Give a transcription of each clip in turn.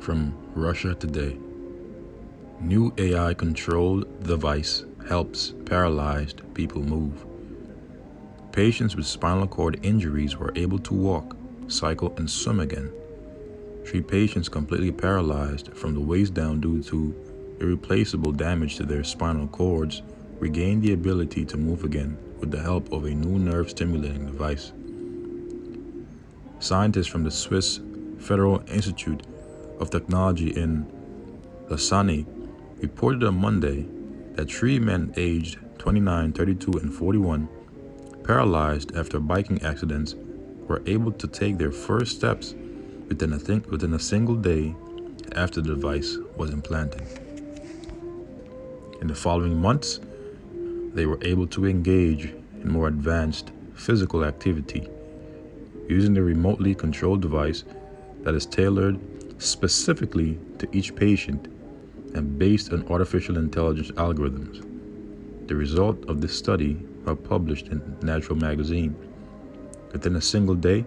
From Russia today. New AI-controlled device helps paralyzed people move. Patients with spinal cord injuries were able to walk, cycle, and swim again. 3 patients completely paralyzed from the waist down due to irreplaceable damage to their spinal cords regained the ability to move again with the help of a new nerve-stimulating device. Scientists from the Swiss Federal Institute of Technology in Lausanne reported on Monday that 3 men aged 29, 32, and 41, paralyzed after biking accidents, were able to take their first steps within a single day after the device was implanted. In the following months, they were able to engage in more advanced physical activity using the remotely controlled device that is tailored specifically to each patient and based on artificial intelligence algorithms. The result of this study are published in Natural magazine. Within a single day,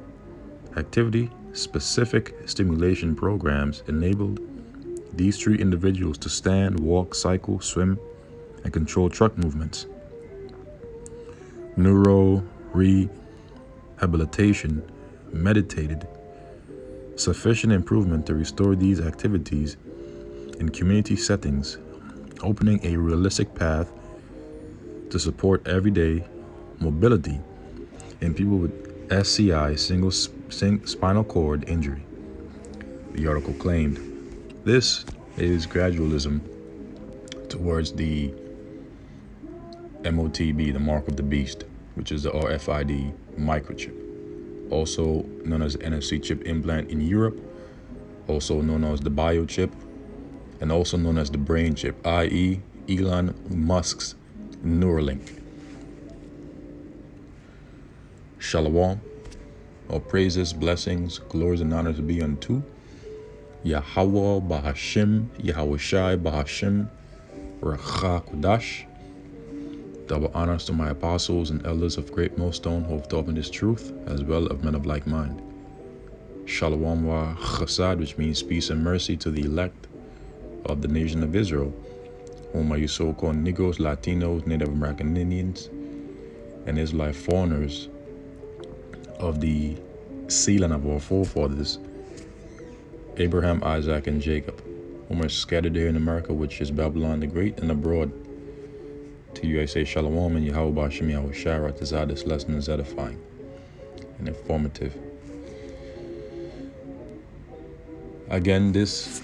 activity-specific stimulation programs enabled these 3 individuals to stand, walk, cycle, swim, and control truck movements. Neuro rehabilitation meditated sufficient improvement to restore these activities in community settings, opening a realistic path to support everyday mobility in people with SCI, single spinal cord injury, the article claimed. This is gradualism towards the MOTB, the mark of the beast, which is the RFID microchip, also known as the NFC chip implant in Europe, also known as the biochip, and also known as the brain chip, i.e. Elon Musk's Neuralink. Shalom, all praises, blessings, glories, and honors be unto Yahweh Bahashim, Yahweh Shai Bahashim, Racha Kodash. Double honors to my apostles and elders of Great Millstone who have taught me this truth, as well of men of like mind. Shalom wa chesed, which means peace and mercy to the elect of the nation of Israel, whom are you so-called Negroes, Latinos, Native American Indians, and Israelite foreigners of the sealing of our forefathers, Abraham, Isaac, and Jacob, whom are scattered here in America, which is Babylon the Great, and abroad. To you I say Shalom, and Yahweh B'Hashem Yahweh Shara. This lesson is edifying and informative. Again, this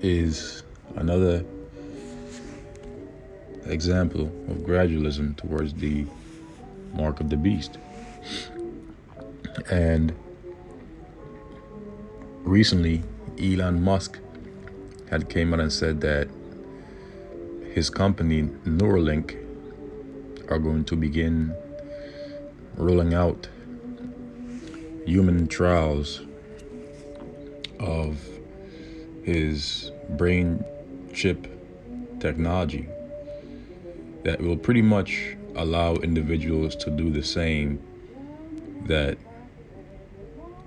is another example of gradualism towards the mark of the beast. And recently, Elon Musk had came out and said that his company, Neuralink, are going to begin rolling out human trials of his brain chip technology that will pretty much allow individuals to do the same that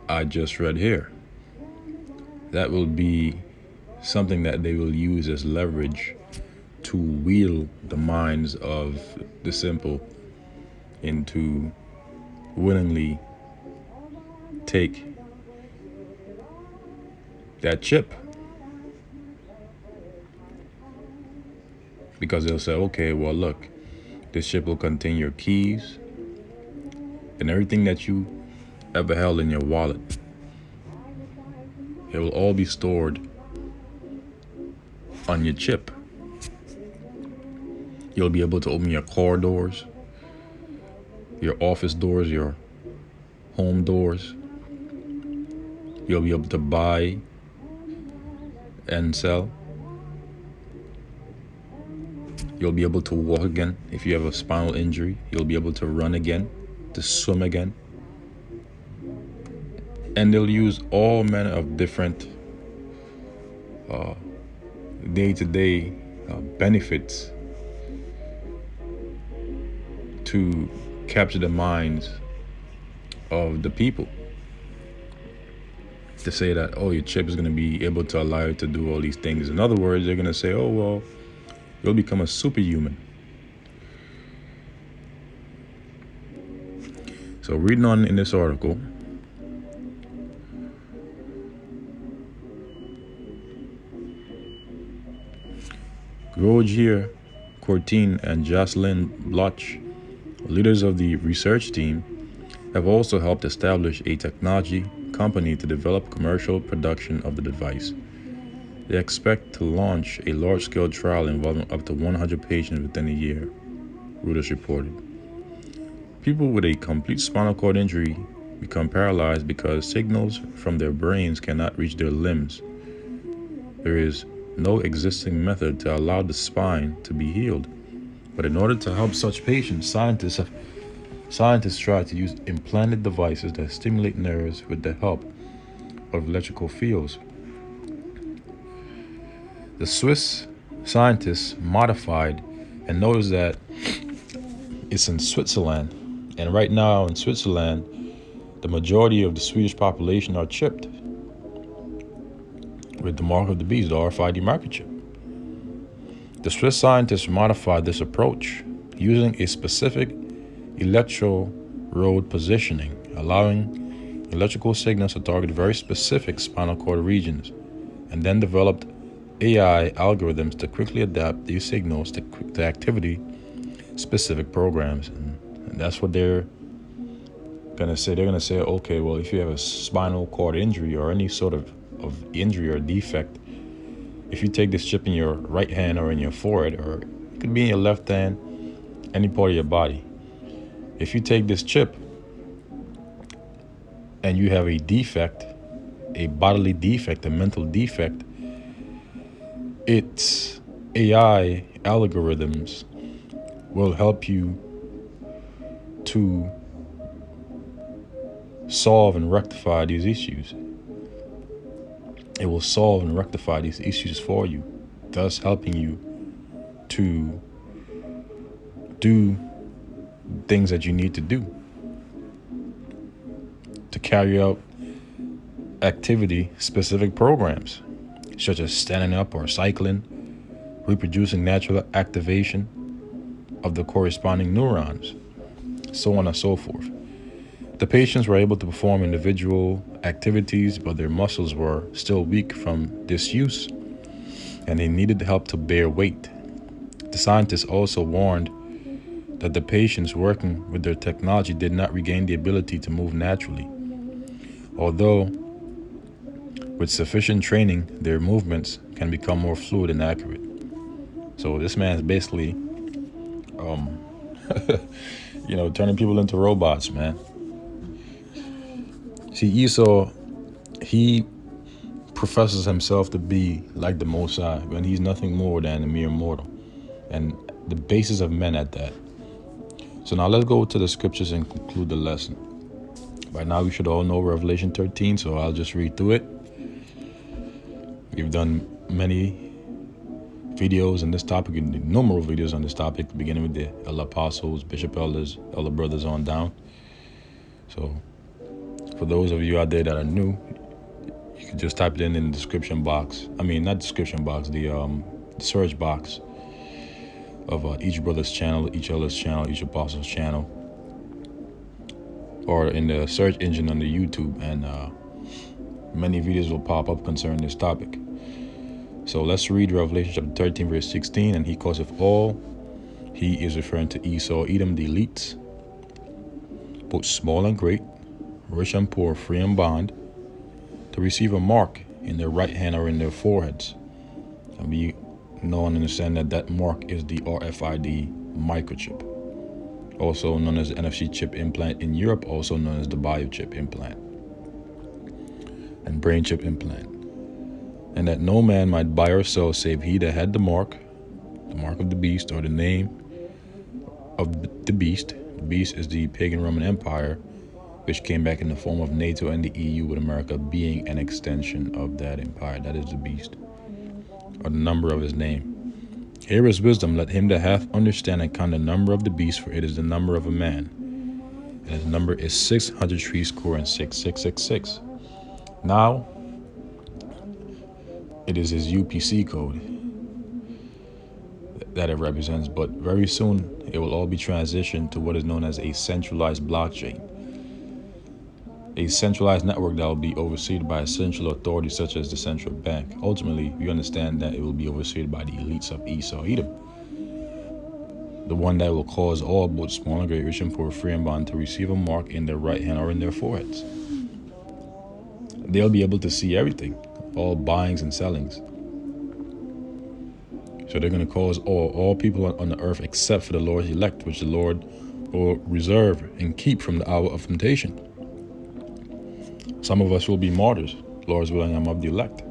I just read here. That will be something that they will use as leverage to wheel the minds of the simple into willingly take that chip. Because they'll say, okay, well, look, this chip will contain your keys and everything that you ever held in your wallet. It will all be stored on your chip. You'll be able to open your car doors, your office doors, your home doors. You'll be able to buy and sell. You'll be able to walk again if you have a spinal injury. You'll be able to run again, to swim again. And they'll use all manner of different day-to-day benefits to capture the minds of the people. to say that, oh, your chip is going to be able to allow you to do all these things. In other words, they're going to say, oh, well, you'll become a superhuman. So reading on in this article, Rogier Courtine and Jocelyn Bloch, leaders of the research team, have also helped establish a technology company to develop commercial production of the device. They expect to launch a large-scale trial involving up to 100 patients within a year, Reuters reported. People with a complete spinal cord injury become paralyzed because signals from their brains cannot reach their limbs. There is no existing method to allow the spine to be healed. But in order to help such patients, scientists try to use implanted devices that stimulate nerves with the help of electrical fields. The Swiss scientists modified, and notice that it's in Switzerland. And right now in Switzerland, the majority of the Swedish population are chipped with the mark of the beast, the RFID microchip. The Swiss scientists modified this approach using a specific electrode positioning, allowing electrical signals to target very specific spinal cord regions, and then developed AI algorithms to quickly adapt these signals to activity-specific programs. And that's what they're going to say. They're going to say, okay, well, if you have a spinal cord injury or any sort of injury or defect, if you take this chip in your right hand or in your forehead, or it could be in your left hand, any part of your body. If you take this chip and you have a defect, a bodily defect, a mental defect, its AI algorithms will help you to solve and rectify these issues. It will solve and rectify these issues for you, thus helping you to do things that you need to do to carry out activity-specific programs, such as standing up or cycling, reproducing natural activation of the corresponding neurons, so on and so forth. The patients were able to perform individual activities, but their muscles were still weak from disuse, and they needed help to bear weight. The scientists also warned that the patients working with their technology did not regain the ability to move naturally. Although, with sufficient training, their movements can become more fluid and accurate. So this man's basically, turning people into robots, man. See, Esau, he professes himself to be like the Most High, when he's nothing more than a mere mortal, and the basis of men at that. So now let's go to the scriptures and conclude the lesson. By now we should all know Revelation 13, so I'll just read through it. We've done many videos on this topic, innumerable videos on this topic, beginning with the elder apostles, bishop elders, elder brothers on down. So for those of you out there that are new, you can just type it in the description box. I mean, not description box, the search box of each brother's channel, each elder's channel, each apostle's channel, or in the search engine on the YouTube, and many videos will pop up concerning this topic. So let's read Revelation chapter 13, verse 16. And he causeth all, he is referring to Esau, Edom, the elites, both small and great, rich and poor, free and bond, to receive a mark in their right hand or in their foreheads. And we know and understand that that mark is the RFID microchip, also known as the NFC chip implant in Europe, also known as the biochip implant and brain chip implant. And that no man might buy or sell save he that had the mark of the beast, or the name of the beast. The beast is the pagan Roman Empire, which came back in the form of NATO and the EU, with America being an extension of that empire. That is the beast, or the number of his name. Here is wisdom, let him that hath understanding count the number of the beast, for it is the number of a man, and his number is 600 threescore and 6,666. Now, it is his UPC code that it represents, but very soon it will all be transitioned to what is known as a centralized blockchain, a centralized network that will be overseen by a central authority such as the central bank. Ultimately, we understand that it will be overseen by the elites of Esau Edom, the one that will cause all, both small and great, rich and poor, free and bond, to receive a mark in their right hand or in their foreheads. They'll be able to see everything, all buyings and sellings. So they're going to cause all people on the earth except for the Lord's elect, which the Lord will reserve and keep from the hour of temptation. Some of us will be martyrs. Lord's willing, I'm of the elect.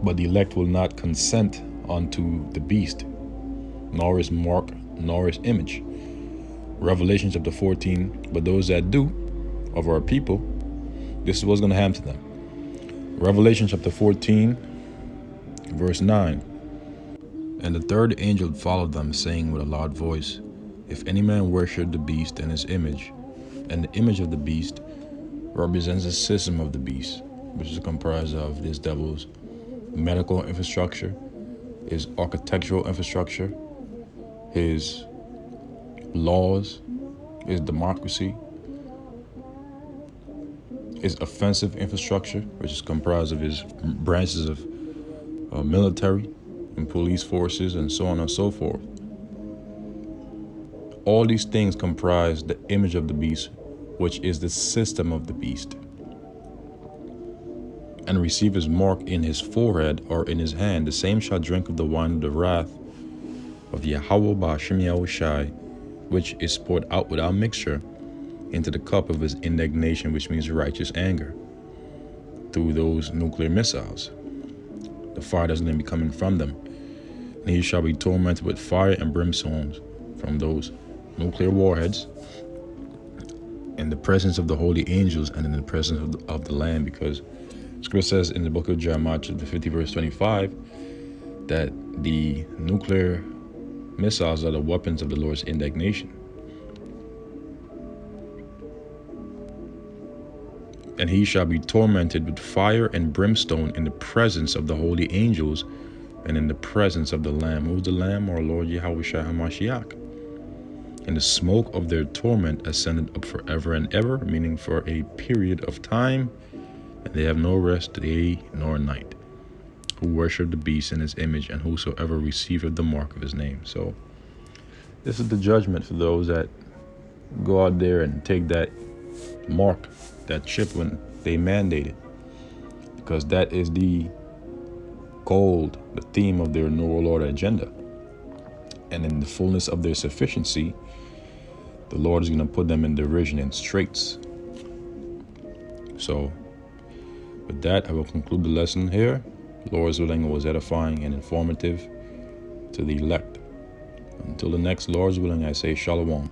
But the elect will not consent unto the beast, nor his mark, nor his image. Revelation chapter 14, but those that do, of our people, this is what's going to happen to them. Revelation chapter 14, verse 9. And the third angel followed them, saying with a loud voice, if any man worship the beast and his image, and the image of the beast represents the system of the beast, which is comprised of this devil's medical infrastructure, his architectural infrastructure, his laws, his democracy, his offensive infrastructure, which is comprised of his branches of military and police forces and so on and so forth. All these things comprise the image of the beast, which is the system of the beast, and receive his mark in his forehead or in his hand. The same shall drink of the wine of the wrath of Yahweh Ba'ashem Yahushai, which is poured out without mixture into the cup of his indignation, which means righteous anger, through those nuclear missiles. The fire that's going to be coming from them. And he shall be tormented with fire and brimstone from those nuclear warheads, in the presence of the holy angels and in the presence of the Lamb, because Scripture says in the book of Jeremiah chapter 50 verse 25 that the nuclear missiles are the weapons of the Lord's indignation. And he shall be tormented with fire and brimstone in the presence of the holy angels and in the presence of the Lamb. Who's the Lamb? Our Lord Yahushua HaMashiach. And the smoke of their torment ascended up forever and ever, meaning for a period of time, and they have no rest day nor night, who worship the beast in his image, and whosoever receiveth the mark of his name. So this is the judgment for those that go out there and take that mark, that chip when they mandate it, because that is the gold, the theme of their New World Order agenda. And in the fullness of their sufficiency, the Lord is going to put them in derision and straits. So with that, I will conclude the lesson here. Lord's willing, it was edifying and informative to the elect. Until the next Lord's willing, I say Shalom.